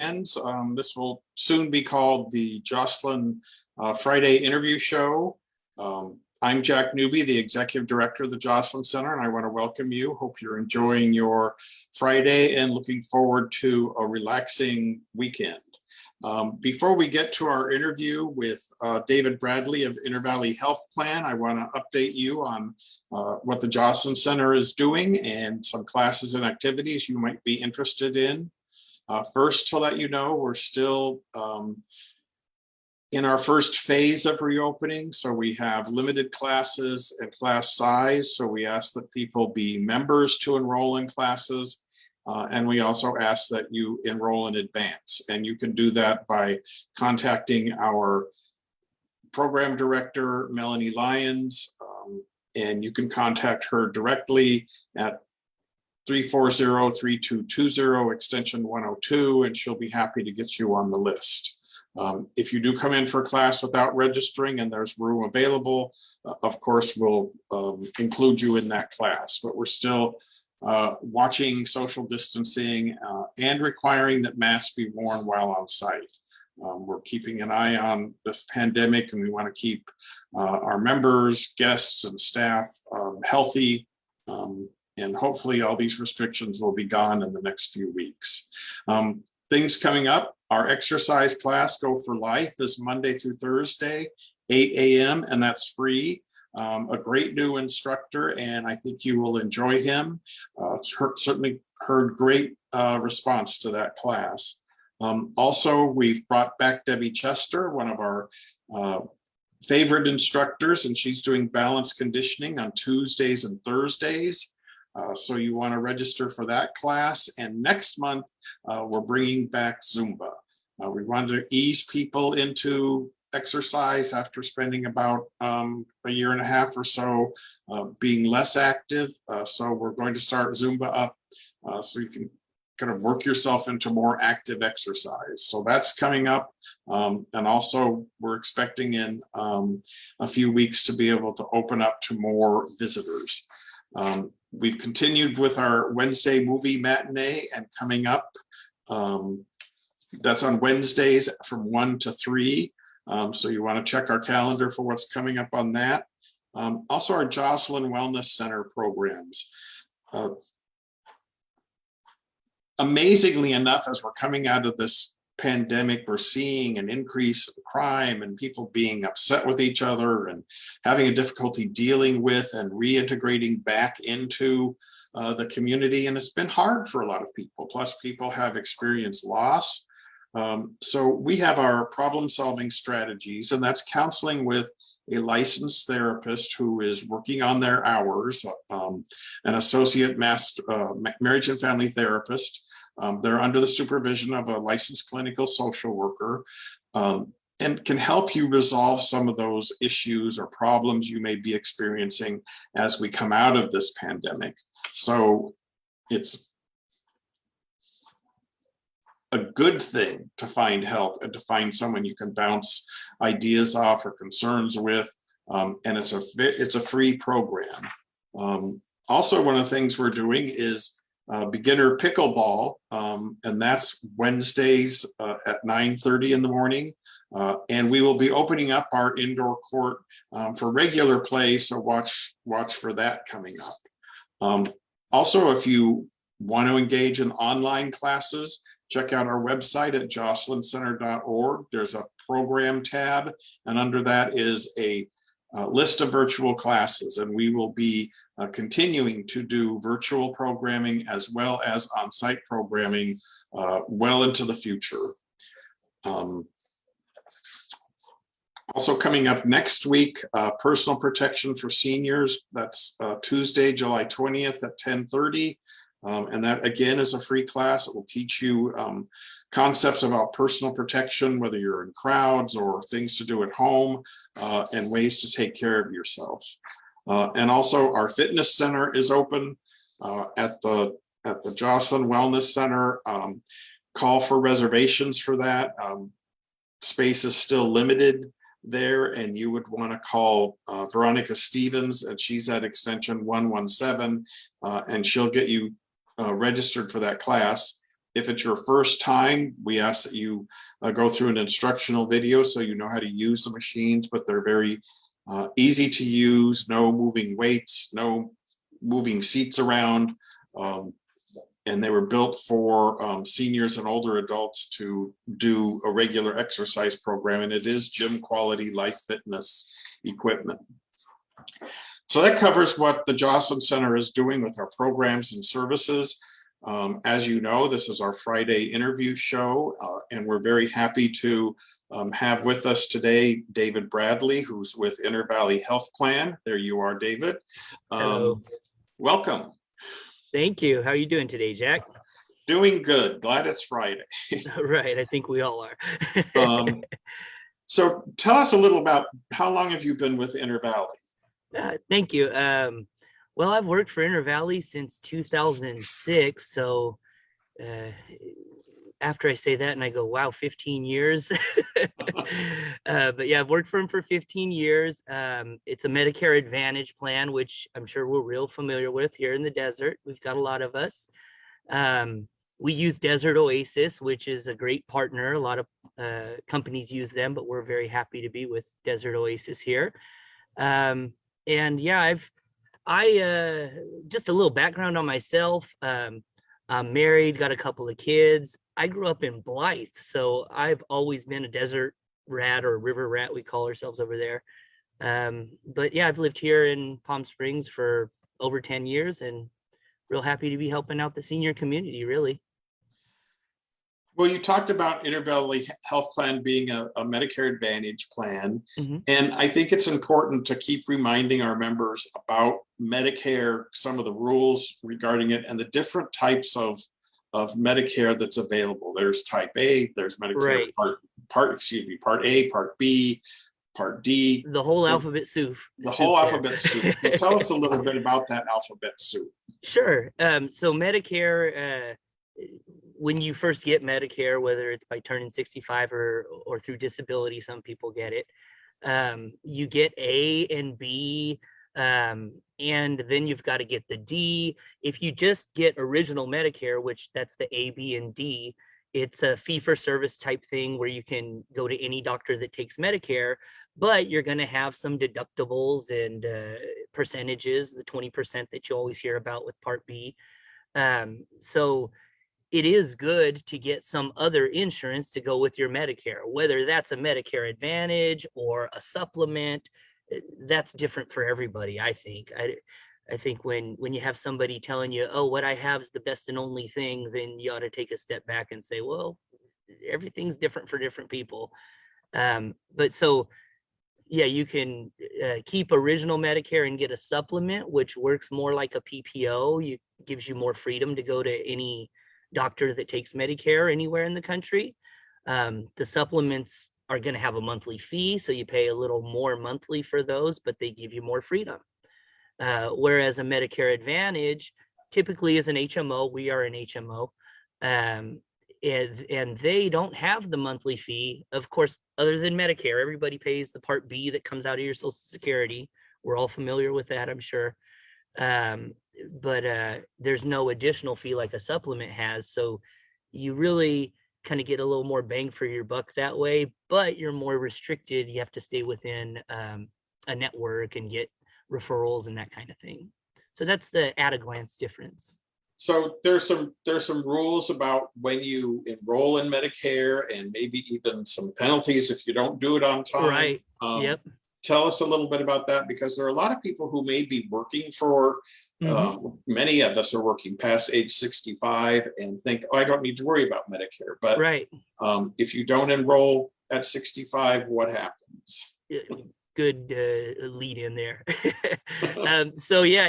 ends. This will soon be called the Jocelyn Friday Interview Show. I'm Jack Newby, the Executive Director of the Jocelyn Center, and I want to welcome you. Hope you're enjoying your Friday and looking forward to a relaxing weekend. Before we get to our interview with David Bradley of Intervalley Health Plan, I want to update you on what the Jocelyn Center is doing and some classes and activities you might be interested in. First, to let you know, we're still in our first phase of reopening. So we have limited classes and class size. So we ask that people be members to enroll in classes. And we also ask that you enroll in advance. And you can do that by contacting our program director, Melanie Lyons, and you can contact her directly at 340-3220 extension 102, and she'll be happy to get you on the list. If you do come in for class without registering and there's room available, of course, we'll include you in that class, but we're still watching social distancing and requiring that masks be worn while on site. We're keeping an eye on this pandemic, and we want to keep our members, guests, and staff healthy. And hopefully all these restrictions will be gone in the next few weeks. Things coming up, our exercise class, Go for Life, is Monday through Thursday, 8 a.m., and that's free. A great new instructor, and I think you will enjoy him. Certainly heard great response to that class. Also, we've brought back Debbie Chester, one of our favorite instructors, and she's doing balance conditioning on Tuesdays and Thursdays. So you want to register for that class. And next month, we're bringing back Zumba. We want to ease people into exercise after spending about a year and a half or so being less active. So we're going to start Zumba up so you can kind of work yourself into more active exercise. So that's coming up. And also we're expecting in a few weeks to be able to open up to more visitors. We've continued with our Wednesday movie matinee, and coming up, that's on Wednesdays from 1 to 3. So you want to check our calendar for what's coming up on that. Also our Jocelyn Wellness Center programs. Amazingly enough, as we're coming out of this pandemic, we're seeing an increase in crime and people being upset with each other and having a difficulty dealing with and reintegrating back into the community. And it's been hard for a lot of people. Plus, people have experienced loss. So we have our problem-solving strategies, and that's counseling with a licensed therapist who is working on their hours, an associate marriage and family therapist. They're under the supervision of a licensed clinical social worker, and can help you resolve some of those issues or problems you may be experiencing as we come out of this pandemic. So it's a good thing to find help and to find someone you can bounce ideas off or concerns with, and it's a free program. Also, one of the things we're doing is beginner pickleball, and that's Wednesdays at 9:30 in the morning. And we will be opening up our indoor court for regular play, so watch for that coming up. Also, if you want to engage in online classes, check out our website at jocelyncenter.org. There's a program tab, and under that is a list of virtual classes, and we will be continuing to do virtual programming as well as on-site programming well into the future. Also coming up next week, personal protection for seniors. That's Tuesday, July 20th at 10:30. And that again is a free class. It will teach you concepts about personal protection, whether you're in crowds or things to do at home, and ways to take care of yourself. And also our fitness center is open at the Jocelyn Wellness Center. Call for reservations for that. Space is still limited there, and you would want to call Veronica Stevens, and she's at extension 117, and she'll get you registered for that class. If it's your first time, we ask that you go through an instructional video so you know how to use the machines, but they're very easy to use, no moving weights, no moving seats around. And they were built for seniors and older adults to do a regular exercise program, and it is gym quality life fitness equipment. So that covers what the Joslin Center is doing with our programs and services. As you know, this is our Friday interview show, and we're very happy to have with us today David Bradley, who's with Inter Valley Health Plan. There you are, David. Hello. Welcome. Thank you. How are you doing today, Jack? Doing good. Glad it's Friday. Right. I think we all are. So tell us a little about how long have you been with Inter Valley? Thank you. Well, I've worked for Inter Valley since 2006. So after I say that and I go, wow, 15 years. But yeah, I've worked for him for 15 years. It's a Medicare Advantage plan, which I'm sure we're real familiar with here in the desert. We've got a lot of us. We use Desert Oasis, which is a great partner. A lot of companies use them, but we're very happy to be with Desert Oasis here. And yeah, I just a little background on myself. I'm married, got a couple of kids. I grew up in Blythe, so I've always been a desert rat, or river rat, we call ourselves over there. But yeah, I've lived here in Palm Springs for over 10 years and real happy to be helping out the senior community, really. Well, you talked about Inter Valley Health Plan being a Medicare Advantage plan. Mm-hmm. And I think it's important to keep reminding our members about Medicare, some of the rules regarding it, and the different types of Medicare that's available. There's Type A, there's Medicare Right. Part A, Part B, Part D. The whole alphabet soup. The whole alphabet soup. So tell us a little bit about that alphabet soup. Sure. So Medicare, when you first get Medicare, whether it's by turning 65 or through disability, some people get it. You get A and B, and then you've got to get the D. If you just get original Medicare, which that's the A, B, and D, it's a fee-for-service type thing where you can go to any doctor that takes Medicare, but you're going to have some deductibles and percentages, the 20% that you always hear about with Part B. So it is good to get some other insurance to go with your Medicare, whether that's a Medicare Advantage or a supplement. That's different for everybody, I think. I think when you have somebody telling you, oh, what I have is the best and only thing, then you ought to take a step back and say, well, everything's different for different people. But so, yeah, you can keep original Medicare and get a supplement, which works more like a PPO. It gives you more freedom to go to any doctor that takes Medicare anywhere in the country. The supplements are going to have a monthly fee, so you pay a little more monthly for those, but they give you more freedom. Whereas a Medicare Advantage typically is an HMO. We are an HMO. And they don't have the monthly fee. Of course, other than Medicare, everybody pays the Part B that comes out of your Social Security. We're all familiar with that, I'm sure. But there's no additional fee like a supplement has. So you really kind of get a little more bang for your buck that way, but you're more restricted. You have to stay within a network and get referrals and that kind of thing. So that's the at a glance difference. So there's some rules about when you enroll in Medicare, and maybe even some penalties if you don't do it on time. Right. Yep. Tell us a little bit about that, because there are a lot of people who may be working for, many of us are working past age 65 and think, oh, I don't need to worry about Medicare. But right. If you don't enroll at 65, what happens? Good lead in there. So yeah,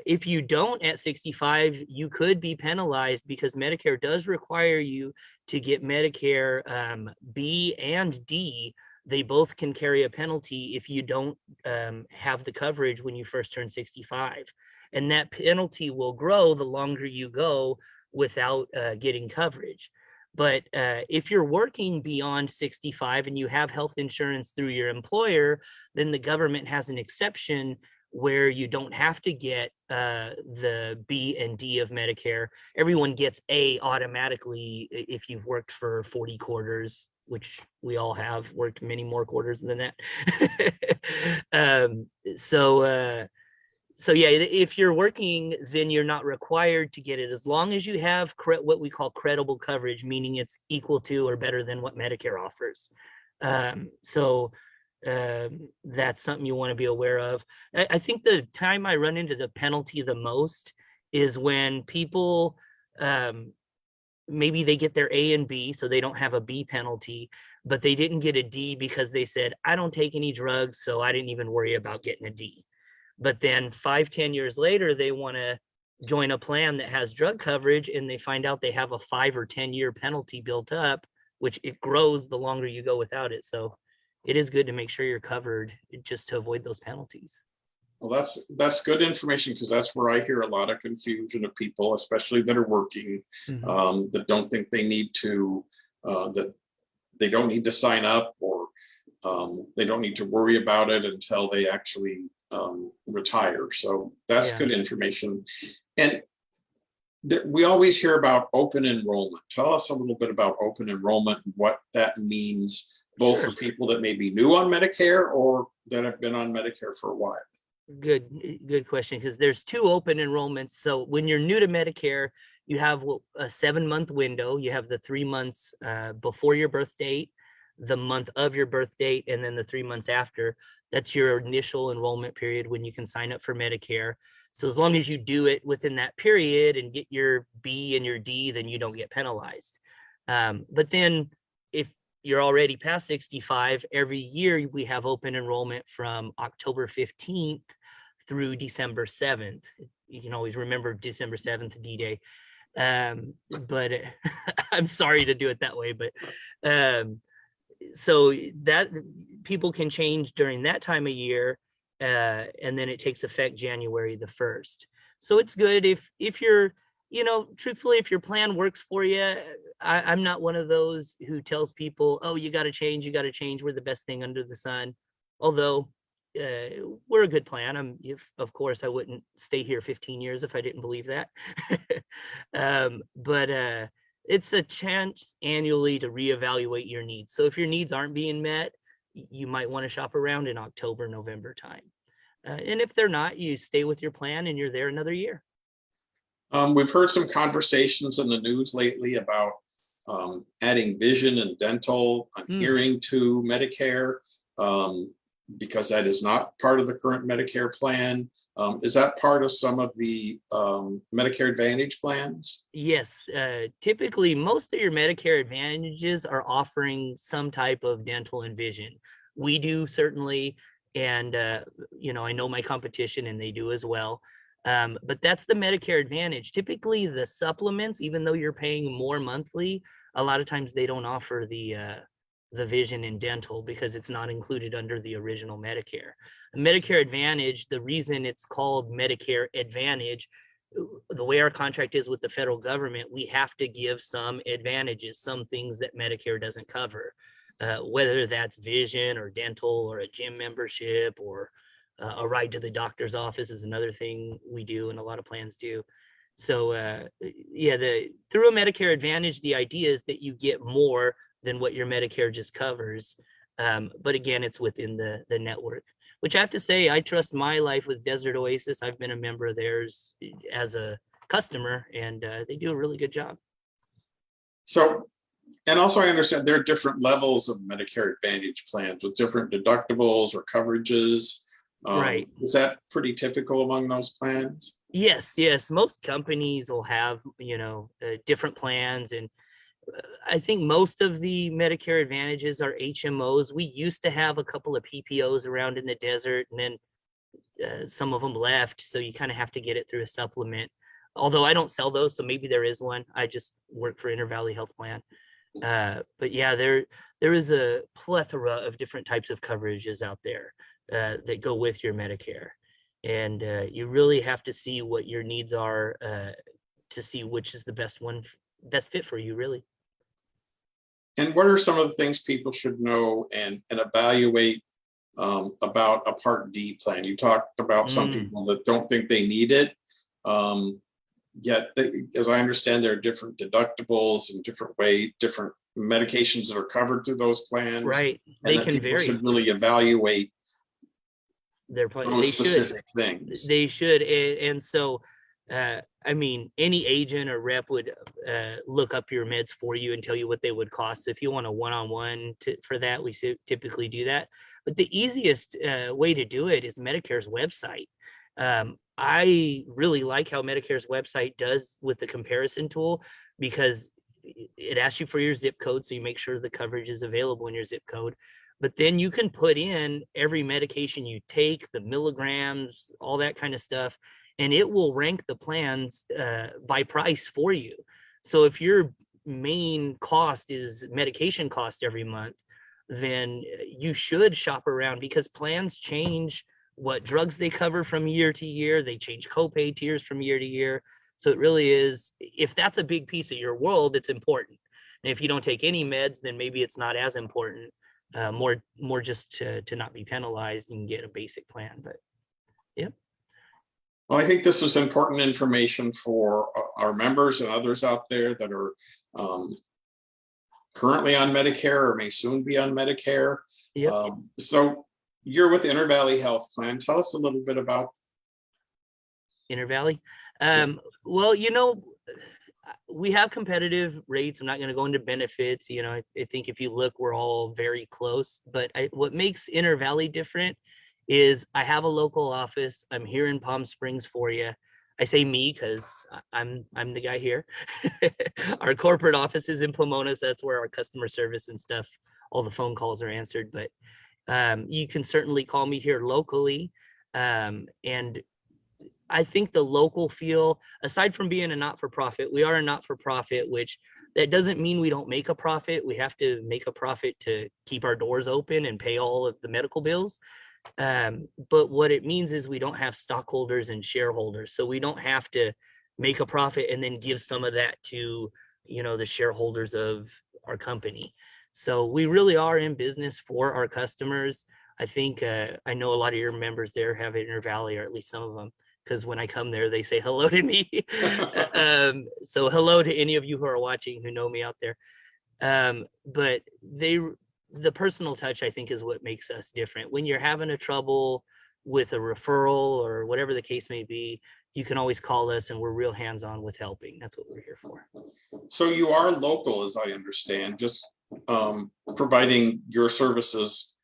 if you don't at 65, you could be penalized, because Medicare does require you to get Medicare B and D. They both can carry a penalty if you don't have the coverage when you first turn 65. And that penalty will grow the longer you go without getting coverage. But if you're working beyond 65 and you have health insurance through your employer, then the government has an exception where you don't have to get the B and D of Medicare. Everyone gets A automatically if you've worked for 40 quarters, which we all have worked many more quarters than that. um, so yeah, if you're working, then you're not required to get it as long as you have what we call credible coverage, meaning it's equal to or better than what Medicare offers. That's something you want to be aware of. I think the time I run into the penalty the most is when people maybe they get their A and B, so they don't have a B penalty, but they didn't get a D because they said, I don't take any drugs, so I didn't even worry about getting a D. But then 5-10 years later, they want to join a plan that has drug coverage, and they find out they have a 5 or 10 year penalty built up, which it grows the longer you go without it. So it is good to make sure you're covered just to avoid those penalties. Well, that's good information, because that's where I hear a lot of confusion of people, especially that are working, that don't think they need to, that they don't need to sign up, or they don't need to worry about it until they actually retire. So that's good information. And we always hear about open enrollment. Tell us a little bit about open enrollment and what that means, both for people that may be new on Medicare or that have been on Medicare for a while. Good question, because there's 2 open enrollments. So when you're new to Medicare, you have a 7-month window. You have the 3 months before your birth date, the month of your birth date, and then the 3 months after. That's your initial enrollment period when you can sign up for Medicare. So as long as you do it within that period and get your B and your D, then you don't get penalized. But then if you're already past 65, every year we have open enrollment from October 15th through December 7th. You can always remember December 7th, D-Day. But I'm sorry to do it that way, but so that people can change during that time of year, and then it takes effect January the 1st. So it's good if you're, truthfully, if your plan works for you. I'm not one of those who tells people, oh, you got to change, we're the best thing under the sun. Although we're a good plan. Of course, I wouldn't stay here 15 years if I didn't believe that. But it's a chance annually to reevaluate your needs. So if your needs aren't being met, you might want to shop around in October, November time. And if they're not, you stay with your plan and you're there another year. We've heard some conversations in the news lately about adding vision and dental and hearing to Medicare, because that is not part of the current Medicare plan. Is that part of some of the Medicare Advantage plans? Yes. Typically, most of your Medicare Advantages are offering some type of dental and vision. We do, certainly. And, I know my competition and they do as well. But that's the Medicare Advantage. Typically, the supplements, even though you're paying more monthly, a lot of times they don't offer the vision and dental because it's not included under the original Medicare. Medicare Advantage, the reason it's called Medicare Advantage, the way our contract is with the federal government, we have to give some advantages, some things that Medicare doesn't cover, whether that's vision or dental or a gym membership or a ride to the doctor's office is another thing we do, and a lot of plans do. So through a Medicare Advantage, the idea is that you get more than what your Medicare just covers. But again, it's within the network, which I have to say, I trust my life with Desert Oasis. I've been a member of theirs as a customer, and they do a really good job. So, and also I understand there are different levels of Medicare Advantage plans with different deductibles or coverages. Right. Is that pretty typical among those plans? Yes. Most companies will have, different plans, and I think most of the Medicare Advantages are HMOs. We used to have a couple of PPOs around in the desert, and then some of them left. So you kind of have to get it through a supplement. Although I don't sell those, so maybe there is one. I just work for Inter Valley Health Plan. But yeah, there is a plethora of different types of coverages out there that go with your Medicare. And you really have to see what your needs are to see which is the best fit for you, really. And what are some of the things people should know and evaluate about a Part D plan. You talked about some people that don't think they need it. Yet, as I understand, there are different deductibles and different medications that are covered through those plans. Right. And They that can people vary. should really evaluate Their plan. those They should. specific things. They should. And so, I mean, any agent or rep would look up your meds for you and tell you what they would cost. So if you want a one-on-one for that, we typically do that. But the easiest way to do it is Medicare's website. I really like how Medicare's website does with the comparison tool, because it asks you for your zip code, so you make sure the coverage is available in your zip code. But then you can put in every medication you take, the milligrams, all that kind of stuff, and it will rank the plans by price for you. So if your main cost is medication cost every month, then you should shop around, because plans change what drugs they cover from year to year. They change copay tiers from year to year. So it really is, if that's a big piece of your world, it's important. And if you don't take any meds, then maybe it's not as important. More just to not be penalized, you can get a basic plan. But yeah. Well, I think this is important information for our members and others out there that are currently on Medicare or may soon be on Medicare. Yep. So you're with Inter Valley Health Plan. Tell us a little bit about Inter Valley. Well, we have competitive rates. I'm not going to go into benefits. I think if you look, we're all very close. But what makes Inter Valley different is I have a local office. I'm here in Palm Springs for you. I say me because I'm the guy here. Our corporate office is in Pomona, so that's where our customer service and stuff, all the phone calls are answered. But you can certainly call me here locally. And I think the local feel, aside from being a not-for-profit, we are a not-for-profit, which that doesn't mean we don't make a profit. We have to make a profit to keep our doors open and pay all of the medical bills. But what it means is we don't have stockholders and shareholders. So we don't have to make a profit and then give some of that to, the shareholders of our company. So we really are in business for our customers. I think, I know a lot of your members there have Inter Valley, or at least some of them, because when I come there, they say hello to me. So hello to any of you who are watching who know me out there. But the personal touch, I think, is what makes us different. When you're having a trouble with a referral or whatever the case may be, you can always call us, and we're real hands-on with helping. That's what we're here for. So you are local, as I understand, just providing your services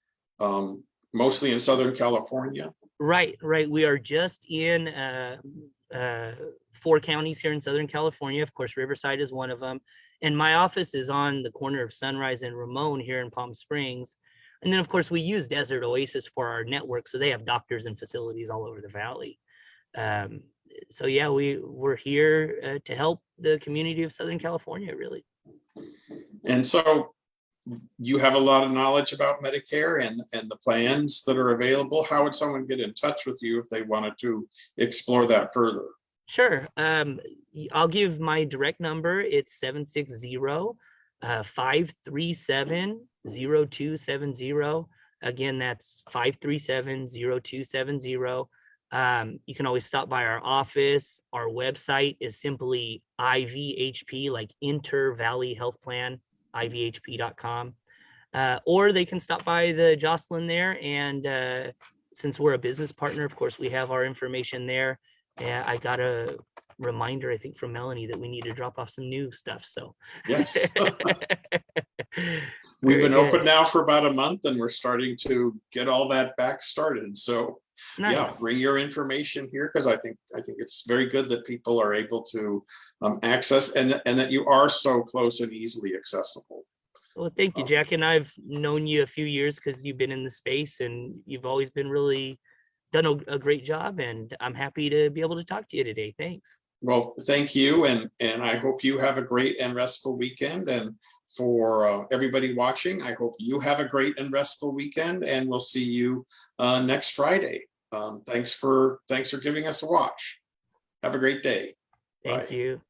mostly in Southern California. Right. We are just in 4 counties here in Southern California. Of course, Riverside is one of them. And my office is on the corner of Sunrise and Ramon here in Palm Springs. And then, of course, we use Desert Oasis for our network. So they have doctors and facilities all over the valley. So, yeah, we're here to help the community of Southern California, really. And so you have a lot of knowledge about Medicare and the plans that are available. How would someone get in touch with you if they wanted to explore that further? Sure. I'll give my direct number. It's 760-537-0270. Again, that's 537-0270. You can always stop by our office. Our website is simply IVHP, like Inter Valley Health Plan, ivhp.com. Or they can stop by the Jocelyn there. And since we're a business partner, of course, we have our information there. And I got a reminder, I think, from Melanie that we need to drop off some new stuff. So yes. We've been open now for about a month, and we're starting to get all that back started. So nice. Yeah, bring your information here, because I think it's very good that people are able to access and that you are so close and easily accessible. Well, thank you, Jack. And I've known you a few years because you've been in the space, and you've always been really done a great job, and I'm happy to be able to talk to you today. Thanks. Well, thank you, and I hope you have a great and restful weekend. And for everybody watching, I hope you have a great and restful weekend, and we'll see you next Friday. Thanks for giving us a watch. Have a great day. Thank you.